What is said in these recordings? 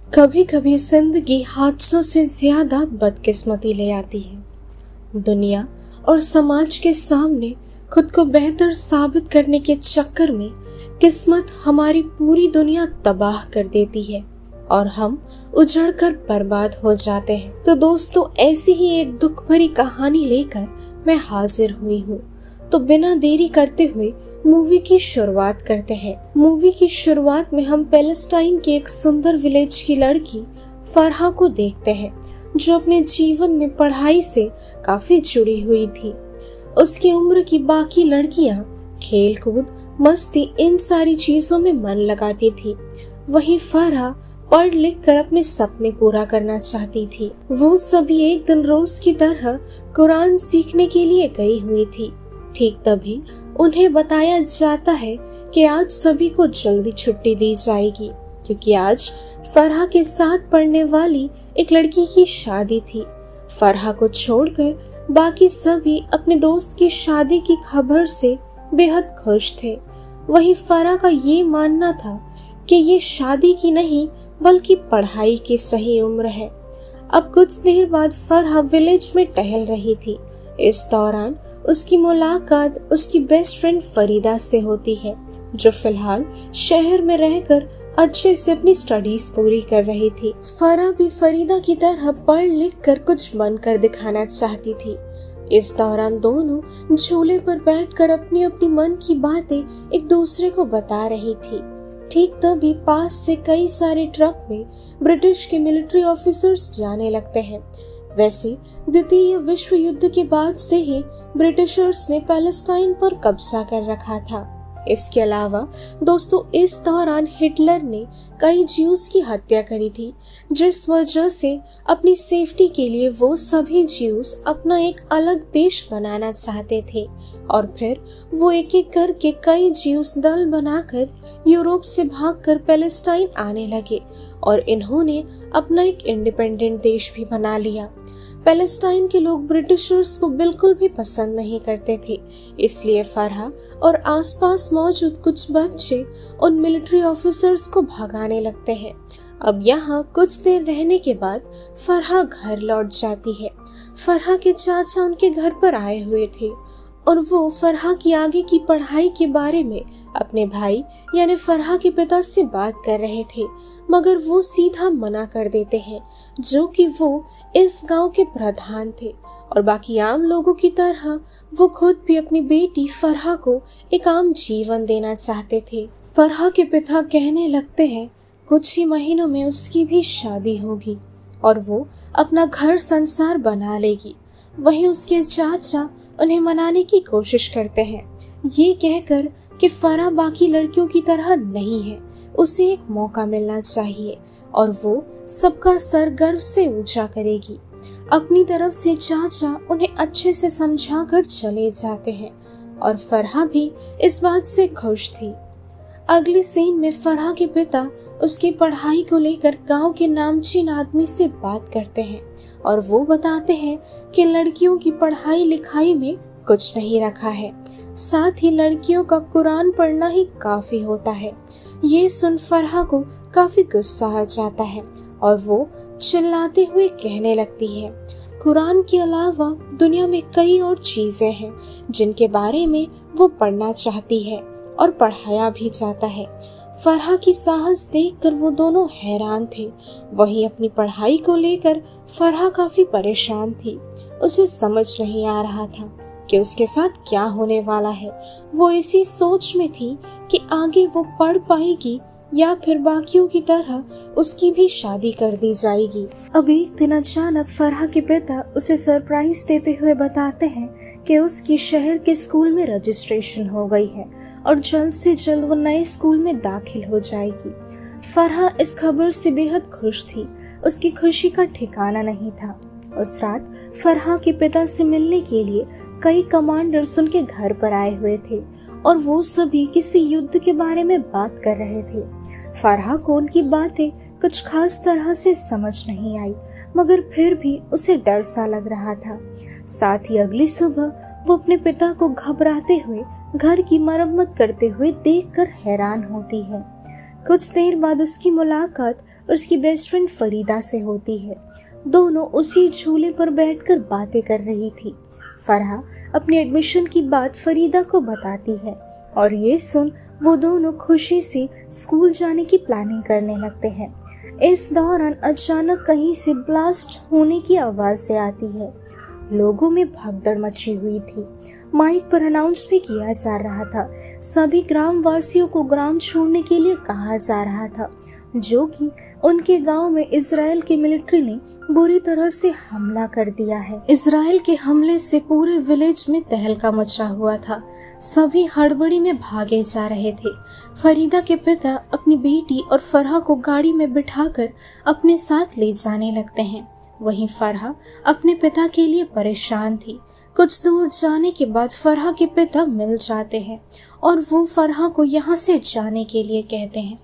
कभी कभी जिंदगी हादसों से ज्यादा बदकिस्मती ले आती है। दुनिया और समाज के सामने खुद को बेहतर साबित करने के चक्कर में किस्मत हमारी पूरी दुनिया तबाह कर देती है और हम उजड़कर बर्बाद हो जाते हैं। तो दोस्तों, ऐसी ही एक दुख भरी कहानी लेकर मैं हाजिर हुई हूँ। तो बिना देरी करते हुए मूवी की शुरुआत करते हैं। मूवी की शुरुआत में हम पैलेस्टाइन के एक सुंदर विलेज की लड़की फरहा को देखते हैं, जो अपने जीवन में पढ़ाई से काफी जुड़ी हुई थी। उसकी उम्र की बाकी लड़कियां खेल कूद, मस्ती, इन सारी चीजों में मन लगाती थी। वहीं फरहा पढ़ लिख कर अपने सपने पूरा करना चाहती थी। वो सभी एक दिन रोज की तरह कुरान सीखने के लिए गई हुई थी। ठीक तभी उन्हें बताया जाता है कि आज सभी को जल्दी छुट्टी दी जाएगी, क्योंकि आज फरहा के साथ पढ़ने वाली एक लड़की की शादी थी। फरहा को छोड़कर बाकी सभी अपने दोस्त की शादी की खबर से बेहद खुश थे। वहीं फरहा का ये मानना था कि ये शादी की नहीं बल्कि पढ़ाई की सही उम्र है। अब कुछ देर बाद फरहा विलेज में टहल रही थी। इस दौरान उसकी मुलाकात उसकी बेस्ट फ्रेंड फरीदा से होती है, जो फिलहाल शहर में रहकर अच्छे से अपनी स्टडीज पूरी कर रही थी। फरहा भी फरीदा की तरह पढ़ लिख कर कुछ बनकर दिखाना चाहती थी। इस दौरान दोनों झूले पर बैठकर अपनी अपनी मन की बातें एक दूसरे को बता रही थी। ठीक तभी पास से कई सारे ट्रक में ब्रिटिश के मिलिट्री ऑफिसर्स जाने लगते हैं। वैसे द्वितीय विश्व युद्ध के बाद से ही ब्रिटिशर्स ने पैलेस्टाइन पर कब्जा कर रखा था। इसके अलावा दोस्तों, इस दौरान हिटलर ने कई ज्यूज की हत्या करी थी, जिस वजह से अपनी सेफ्टी के लिए वो सभी ज्यूज अपना एक अलग देश बनाना चाहते थे और फिर वो एक एक करके कई ज्यूज दल बनाकर यूरोप से भागकर पैलेस्टाइन आने लगे और इन्होंने अपना एक इंडिपेंडेंट देश भी बना लिया। पैलेस्टाइन के लोग ब्रिटिशर्स को बिल्कुल भी पसंद नहीं करते थे, इसलिए फरहा और आसपास मौजूद कुछ बच्चे उन मिलिट्री ऑफिसर्स को भगाने लगते हैं। अब यहाँ कुछ देर रहने के बाद फरहा घर लौट जाती है। फरहा के चाचा उनके घर पर आए हुए थे और वो फरहा की आगे की पढ़ाई के बारे में अपने भाई यानी फरहा के पिता से बात कर रहे थे, मगर वो सीधा मना कर देते हैं, जो कि वो इस गांव के प्रधान थे और बाकी आम लोगों की तरह वो खुद भी अपनी बेटी फरहा को एक आम जीवन देना चाहते थे। फरहा के पिता कहने लगते हैं कुछ ही महीनों में उसकी भी शादी होगी और वो अपना घर संसार बना लेगी। वहीं उसके चाचा उन्हें मनाने की कोशिश करते हैं, ये कहकर कि फरहा बाकी लड़कियों की तरह नहीं है, उसे एक मौका मिलना चाहिए और वो सबका सर गर्व से ऊंचा करेगी। अपनी तरफ से चाचा उन्हें अच्छे से समझाकर चले जाते हैं और फरहा भी इस बात से खुश थी। अगले सीन में फरहा के पिता उसकी पढ़ाई को लेकर गांव के नामचीन आदमी से बात करते हैं और वो बताते हैं कि लड़कियों की पढ़ाई लिखाई में कुछ नहीं रखा है, साथ ही लड़कियों का कुरान पढ़ना ही काफी होता है। ये सुन फरहा को काफी गुस्सा आ जाता है और वो चिल्लाते हुए कहने लगती है कुरान के अलावा दुनिया में कई और चीजें हैं जिनके बारे में वो पढ़ना चाहती है और पढ़ाया भी जाता है। फरहा की साहस देखकर वो दोनों हैरान थे। वहीं अपनी पढ़ाई को लेकर फरहा काफी परेशान थी। उसे समझ नहीं आ रहा था कि उसके साथ क्या होने वाला है। वो इसी सोच में थी कि आगे वो पढ़ पाएगी या फिर बाकियों की तरह उसकी भी शादी कर दी जाएगी। अब एक दिन अचानक फरहा के पिता उसे सरप्राइज देते हुए बताते हैं कि उसकी शहर के स्कूल में रजिस्ट्रेशन हो गई है और जल्द से जल्द वो नए स्कूल में दाखिल हो जाएगी। फरहा इस खबर से बेहद खुश थी। उसकी खुशी का ठिकाना नहीं था। उस रात फरहा के पिता से मिलने के लिए कई कमांडर्स उनके घर पर आए हुए थे और वो सभी किसी युद्ध के बारे में बात कर रहे थे। फरहा को उनकी बातें कुछ खास तरह से समझ नहीं आई, मगर फिर भी उसे डर सा लग रहा था। साथ ही अगली सुबह वो अपने पिता को घबराते हुए घर की मरम्मत करते हुए देखकर हैरान होती है। कुछ देर बाद उसकी मुलाकात उसकी बेस्ट फ्रेंड फरीदा से होती है। दोनों उसी झूले पर बैठकर बातें कर रही थी। फरहा अपने एडमिशन की बात फरीदा को बताती है और ये सुन वो दोनों खुशी से स्कूल जाने की प्लानिंग करने लगते हैं। इस दौरान अचानक कहीं से ब्लास्ट होने की आवाज़ आती है। लोगों में भगदड़ मची हुई थी। माइक पर अनाउंस भी किया जा रहा था। सभी ग्रामवासियों को ग्राम छोड़ने के लिए कहा जा रहा था, जो कि उनके गांव में इजराइल की मिलिट्री ने बुरी तरह से हमला कर दिया है। इजराइल के हमले से पूरे विलेज में तहलका मचा हुआ था। सभी हड़बड़ी में भागे जा रहे थे। फरीदा के पिता अपनी बेटी और फरहा को गाड़ी में बिठाकर अपने साथ ले जाने लगते हैं। वहीं फरहा अपने पिता के लिए परेशान थी। कुछ दूर जाने के बाद फरहा के पिता मिल जाते हैं और वो फरहा को यहाँ से जाने के लिए कहते हैं।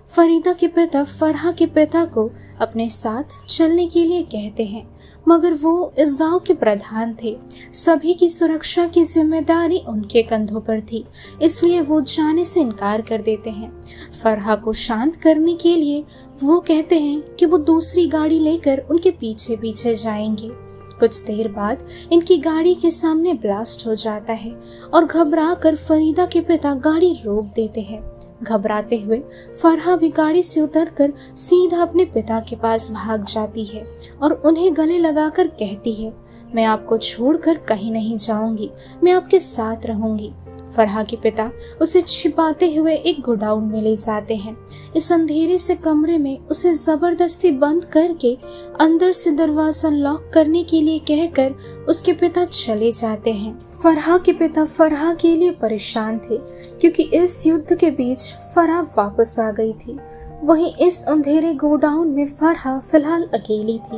फरीदा के पिता फरहा के पिता को अपने साथ चलने के लिए कहते हैं, मगर वो इस गांव के प्रधान थे। सभी की सुरक्षा की जिम्मेदारी उनके कंधों पर थी, इसलिए वो जाने से इनकार कर देते हैं। फरहा को शांत करने के लिए वो कहते हैं कि वो दूसरी गाड़ी लेकर उनके पीछे पीछे जाएंगे। कुछ देर बाद इनकी गाड़ी के सामने ब्लास्ट हो जाता है और घबरा कर फरीदा के पिता गाड़ी रोक देते हैं। घबराते हुए फरहा भी गाड़ी से उतरकर सीधा अपने पिता के पास भाग जाती है और उन्हें गले लगाकर कहती है, मैं आपको छोड़कर कहीं नहीं जाऊंगी, मैं आपके साथ रहूंगी। फरहा के पिता उसे छिपाते हुए एक गोडाउन में ले जाते हैं। इस अंधेरे से कमरे में उसे जबरदस्ती बंद करके अंदर से दरवाजा लॉक करने के लिए कहकर उसके पिता चले जाते हैं। फरहा के पिता फरहा के लिए परेशान थे, क्योंकि इस युद्ध के बीच फरहा वापस आ गई थी। वहीं इस अंधेरे गोडाउन में फरहा फिलहाल अकेली थी।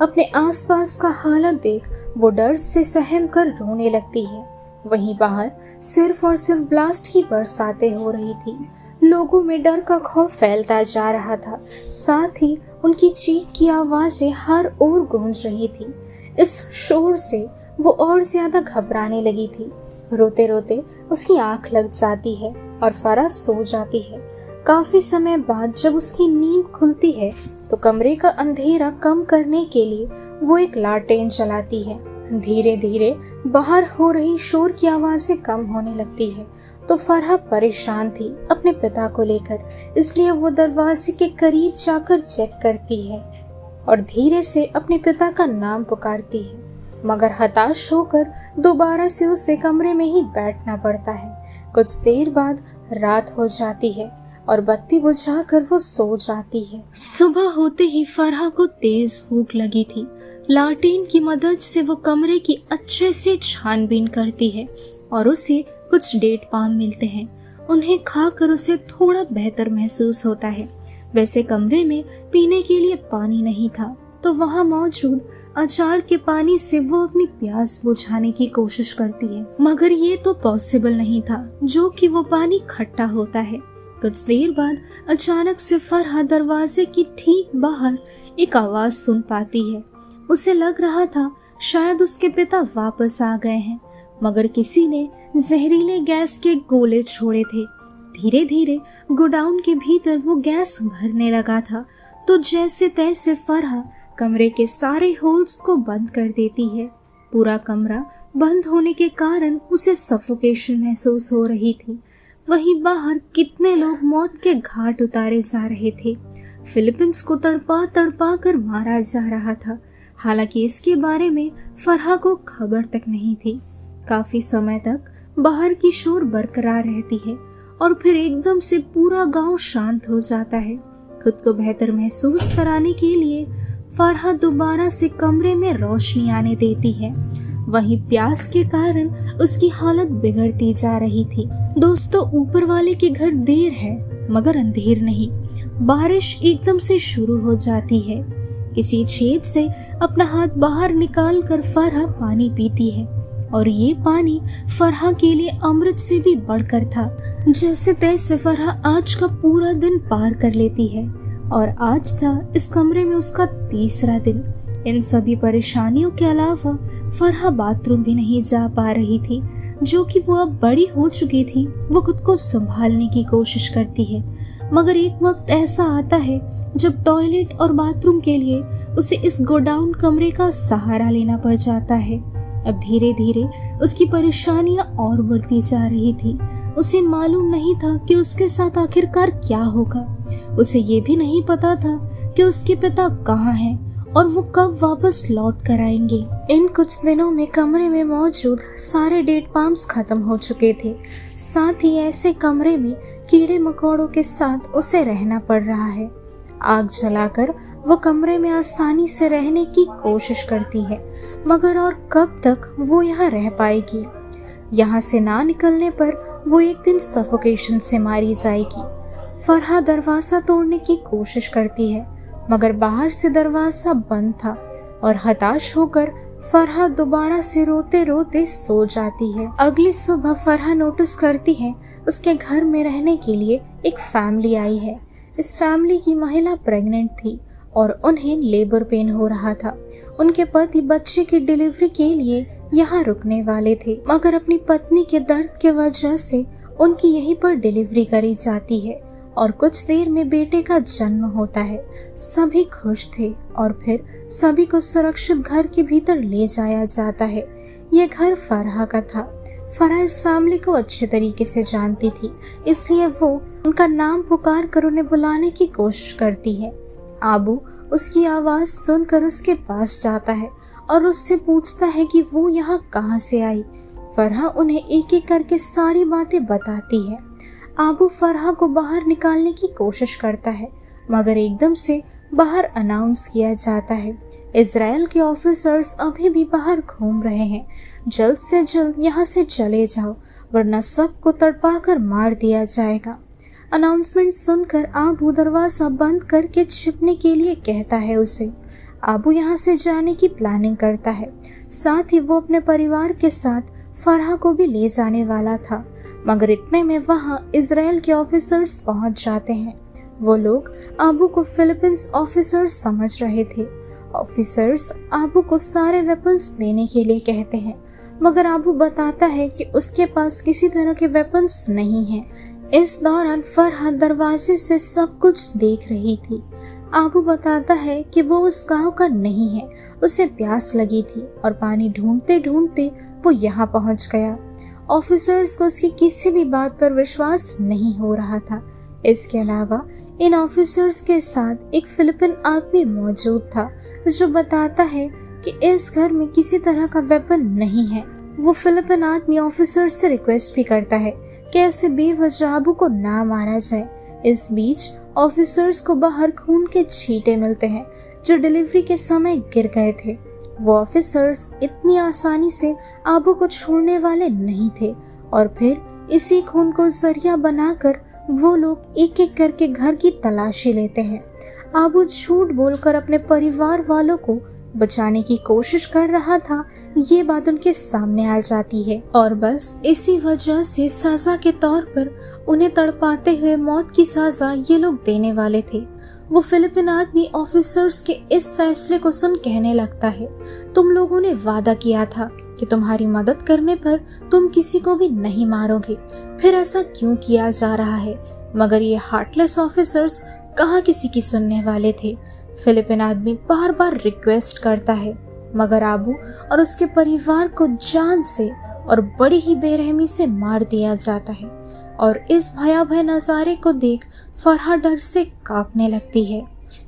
अपने आसपास का हालत देख वो डर से सहम कर रोने लगती है। वहीं बाहर सिर्फ और सिर्फ ब्लास्ट की बरसातें हो रही थी। लोगों में डर का खौफ फैलता जा रहा था। साथ ही उनकी चीख की आवाजें हर ओर गूंज रही थी। इस शोर से वो और ज्यादा घबराने लगी थी। रोते रोते उसकी आंख लग जाती है और फरहा सो जाती है। काफी समय बाद जब उसकी नींद खुलती है तो कमरे का अंधेरा कम करने के लिए वो एक लालटेन जलाती है। धीरे धीरे बाहर हो रही शोर की आवाजें कम होने लगती है तो फरहा परेशान थी अपने पिता को लेकर, इसलिए वो दरवाजे के करीब जाकर चेक करती है और धीरे से अपने पिता का नाम पुकारती है, मगर हताश होकर दोबारा से उसे कमरे में ही बैठना पड़ता है। कुछ देर बाद रात हो जाती है और बत्ती बुझाकर वो सो जाती है। सुबह होते ही फरहा को तेज भूख लगी थी। लालटेन की मदद से वो कमरे की अच्छे से छानबीन करती है और उसे कुछ डेट पाम मिलते हैं। उन्हें खाकर उसे थोड़ा बेहतर महसूस होता है। वैसे कमरे में पीने के लिए पानी नहीं था, तो वहाँ मौजूद अचार के पानी से वो अपनी प्यास बुझाने की कोशिश करती है, मगर ये तो पॉसिबल नहीं था, जो कि वो पानी खट्टा होता है। कुछ देर बाद अचानक से फरहा दरवाजे की ठीक बाहर एक आवाज सुन पाती है। उसे लग रहा था शायद उसके पिता वापस आ गए हैं, मगर किसी ने जहरीले गैस के गोले छोड़े थे। धीरे धीरे गोडाउन के भीतर वो गैस भरने लगा था, तो जैसे तैसे फरहा कमरे के सारे होल्स को बंद कर देती है। पूरा कमरा बंद होने के कारण उसे सफोकेशन महसूस हो रही थी। वहीं बाहर कितने लोग मौत के घाट उतारे जा रहे थे। फिलीपींस को तड़पा तड़पा कर मारा जा रहा था। हालांकि इसके बारे में फरहा को खबर तक नहीं थी। काफी समय तक बाहर की शोर बरकरार रहती है और फिर एकदम से पूरा गांव शांत हो जाता है। खुद को बेहतर महसूस कराने के लिए फरहा दोबारा से कमरे में रोशनी आने देती है। वहीं प्यास के कारण उसकी हालत बिगड़ती जा रही थी। दोस्तों, ऊपर वाले के घर देर है मगर अंधेर नहीं। बारिश एकदम से शुरू हो जाती है। किसी छेद से अपना हाथ बाहर निकाल कर फरहा पानी पीती है और ये पानी फरहा के लिए अमृत से भी बढ़कर था। जैसे तैसे फरहा आज का पूरा दिन पार कर लेती है और आज था इस कमरे में उसका तीसरा दिन। इन सभी परेशानियों के अलावा फरहा बाथरूम भी नहीं जा पा रही थी, जो कि वो अब बड़ी हो चुकी थी। वो खुद को संभालने की कोशिश करती है, मगर एक वक्त ऐसा आता है जब टॉयलेट और बाथरूम के लिए उसे इस गोडाउन कमरे का सहारा लेना पड़ जाता है। अब धीरे धीरे उसकी परेशानियां और बढ़ती जा रही थी। उसे मालूम नहीं था कि उसके साथ आखिरकार क्या होगा। उसे ये भी नहीं पता था कि उसके पिता कहाँ हैं और वो कब वापस लौट कर आएंगे। इन कुछ दिनों में कमरे में मौजूद सारे डेट पाम्स खत्म हो चुके थे। साथ ही ऐसे कमरे में कीड़े मकोड़ों के साथ उसे रहना पड़ रहा है। आग जलाकर वो कमरे में आसानी से रहने की कोशिश करती है, मगर और कब तक वो यहाँ रह पाएगी। यहाँ से ना निकलने पर वो एक दिन सफोकेशन से मारी जाएगी। फरहा दरवाजा तोड़ने की कोशिश करती है, मगर बाहर से दरवाजा बंद था और हताश होकर फरहा दोबारा से रोते रोते सो जाती है। अगली सुबह फरहा नोटिस करती है उसके घर में रहने के लिए एक फैमिली आई है। इस फैमिली की महिला प्रेग्नेंट थी और उन्हें लेबर पेन हो रहा था। उनके पति बच्चे की डिलीवरी के लिए यहाँ रुकने वाले थे, मगर अपनी पत्नी के दर्द के वजह से उनकी यहीं पर डिलीवरी करी जाती है और कुछ देर में बेटे का जन्म होता है। सभी खुश थे और फिर सभी को सुरक्षित घर के भीतर ले जाया जाता है। यह घर फरहा का था। फरहा इस फैमिली को अच्छे तरीके से जानती थी, इसलिए वो उनका नाम पुकार कर उन्हें बुलाने की कोशिश करती है। आबू उसकी आवाज सुनकर उसके पास जाता है और उससे पूछता है कि वो यहाँ कहाँ से आई। फरहा उन्हें एक एक करके सारी बातें बताती है। आबू फरहा को बाहर निकालने की कोशिश करता है, मगर एकदम से बाहर अनाउंस किया जाता है, इजराइल के ऑफिसर्स अभी भी बाहर घूम रहे हैं, जल्द से जल्द यहाँ से चले जाओ वरना सबको तड़पा कर मार दिया जाएगा। अनाउंसमेंट सुनकर आबू दरवाजा बंद करके छिपने के लिए कहता है उसे। आबू यहाँ से जाने की प्लानिंग करता है। साथ ही वो अपने परिवार के साथ फरहा को भी ले जाने वाला था, मगर इतने में वहाँ इजराइल के ऑफिसर्स पहुँच जाते हैं। वो लोग आबू को फिलीपींस ऑफिसर्स समझ रहे थे। ऑफिसर्स आबू को सारे वेपन्स देने के लिए कहते हैं, मगर आबू बताता है कि उसके पास किसी तरह के वेपन्स नहीं हैं। इस दौरान फरहा दरवाजे से सब कुछ देख रही थी। आबू बताता है कि वो उस गांव का नहीं है, उसे प्यास लगी थी और पानी ढूंढते ढूंढते वो यहाँ पहुँच गया। ऑफिसर्स को उसकी किसी भी बात पर विश्वास नहीं हो रहा था। इसके अलावा इन ऑफिसर्स के साथ एक फिलिपिन आदमी मौजूद था जो बताता है कि इस घर में किसी तरह का वेपन नहीं है। वो फिलिपिन आदमी ऑफिसर्स से रिक्वेस्ट भी करता है कि ऐसे बेवजह आबू को ना मारा जाए। इस बीच ऑफिसर्स को बाहर खून के छींटे मिलते हैं जो डिलीवरी के समय गिर गए थे। वो ऑफिसर्स इतनी आसानी से आबू को छोड़ने वाले नहीं थे और फिर इसी खून को जरिया बनाकर वो लोग एक एक करके घर की तलाशी लेते हैं। आबू झूठ बोलकर अपने परिवार वालों को बचाने की कोशिश कर रहा था, ये बात उनके सामने आ जाती है और बस इसी वजह से सजा के तौर पर उन्हें तड़पाते हुए मौत की सजा ये लोग देने वाले थे। वो फिलिपिन आदमी ऑफिसर्स के इस फैसले को सुन कहने लगता है, तुम लोगों ने वादा किया था कि तुम्हारी मदद करने पर तुम किसी को भी नहीं मारोगे, फिर ऐसा क्यों किया जा रहा है? मगर ये हार्टलेस ऑफिसर्स कहाँ किसी की सुनने वाले थे। फिलिपिन आदमी बार बार रिक्वेस्ट करता है, मगर आबू और उसके परिवार को जान से और बड़ी ही बेरहमी से मार दिया जाता है और इस भयावह नज़ारे को देख फरहा डर से कांपने लगती है।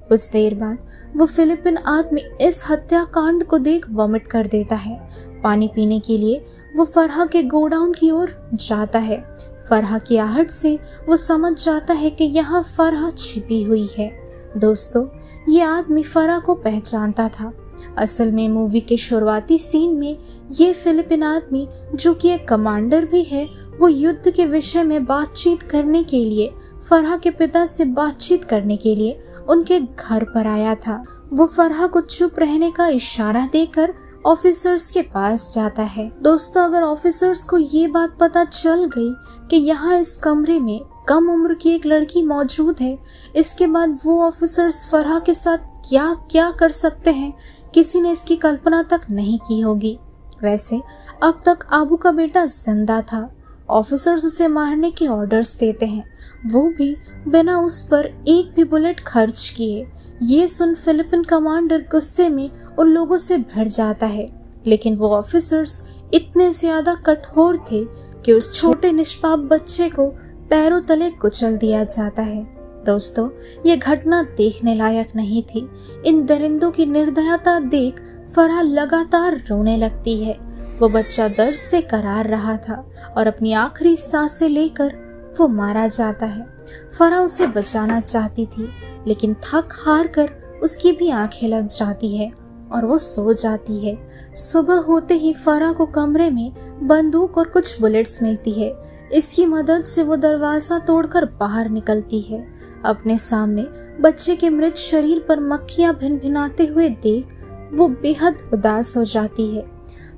कुछ देर बाद वो फिलिपिन आदमी इस हत्याकांड को देख वॉमिट कर देता है। पानी पीने के लिए वो फरहा के गोडाउन की ओर जाता है। फरहा की आहट से वो समझ जाता है कि यहाँ फरहा छिपी हुई है। दोस्तों, ये आदमी फरहा को पहचानता था। असल में मूवी के शुरुआती सीन में ये फिलिपिन आदमी, जो कि एक कमांडर भी है, वो युद्ध के विषय में बातचीत करने के लिए फरहा के पिता से बातचीत करने के लिए उनके घर पर आया था। वो फरहा को चुप रहने का इशारा देकर ऑफिसर्स के पास जाता है। दोस्तों, अगर ऑफिसर्स को ये बात पता चल गई कि यहाँ इस कमरे में कम उम्र की एक लड़की मौजूद है, इसके बाद वो ऑफिसर्स फरहा के साथ क्या क्या कर सकते हैं, किसी ने इसकी कल्पना तक नहीं की होगी। वैसे अब तक आबू का बेटा जिंदा था। ऑफिसर्स उसे मारने के ऑर्डर्स देते हैं वो भी बिना उस पर एक भी बुलेट खर्च किए। ये सुन फिलिपिन कमांडर गुस्से में उन लोगों से भिड़ जाता है, लेकिन वो ऑफिसर्स इतने ज्यादा कठोर थे कि उस छोटे निष्पाप बच्चे को पैरों तले कुचल दिया जाता है। दोस्तों, ये घटना देखने लायक नहीं थी। इन दरिंदों की निर्दयता देख फराह लगातार रोने लगती है। वो बच्चा दर्द से करार रहा था और अपनी आखिरी सांसें लेकर वो मारा जाता है। फराह उसे बचाना चाहती थी, लेकिन थक हार कर उसकी भी आंखें लग जाती है और वो सो जाती है। सुबह होते ही फराह को कमरे में बंदूक और कुछ बुलेट्स मिलती है। इसकी मदद से वो दरवाजा तोड़कर बाहर निकलती है। अपने सामने बच्चे के मृत शरीर पर मक्खियां भिनभिनाते हुए देख वो बेहद उदास हो जाती है।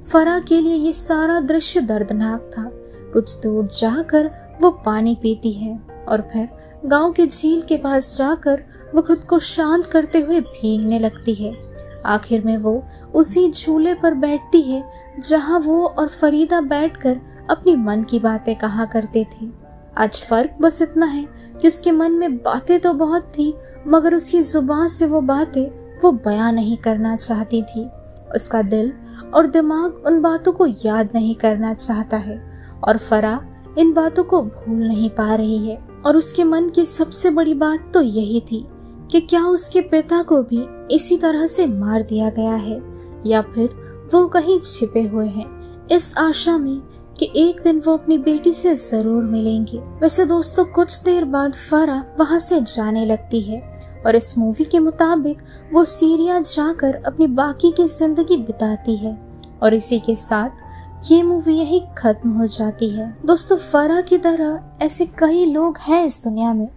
फराह के लिए ये सारा दृश्य दर्दनाक था। कुछ दूर जाकर वो पानी पीती है और फिर गांव के झील के पास जाकर वो खुद को शांत करते हुए भीगने लगती है। आखिर में वो उसी झूले पर बैठती है जहां वो और फरीदा बैठकर अपनी मन की बातें कहा करते थे। आज फर्क बस इतना है कि उसके मन में बातें तो बहुत थी, मगर उसकी जुबान से वो बातें वो बयां नहीं करना चाहती थी। उसका दिल और दिमाग उन बातों को याद नहीं करना चाहता है और फराह इन बातों को भूल नहीं पा रही है। और उसके मन की सबसे बड़ी बात तो यही थी कि क्या उसके पिता को भी इसी तरह से मार दिया गया है या फिर वो कहीं छिपे हुए हैं, इस आशा में कि एक दिन वो अपनी बेटी से जरूर मिलेंगे। वैसे दोस्तों, कुछ देर बाद फराह वहां से जाने लगती है और इस मूवी के मुताबिक वो सीरिया जाकर अपनी बाकी की जिंदगी बिताती है और इसी के साथ ये मूवी यही खत्म हो जाती है। दोस्तों, फराह की तरह ऐसे कई लोग हैं इस दुनिया में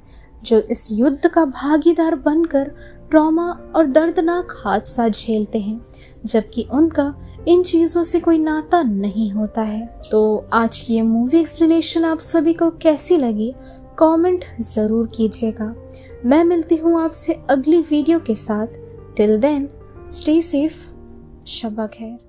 जो इस युद्ध का भागीदार बनकर ट्रॉमा और दर्दनाक हादसा झेलते हैं, जबकि उनका इन चीज़ों से कोई नाता नहीं होता है। तो आज की ये मूवी एक्सप्लेनेशन आप सभी को कैसी लगी, कमेंट ज़रूर कीजिएगा। मैं मिलती हूँ आपसे अगली वीडियो के साथ। टिल देन स्टे सेफ, शब खैर।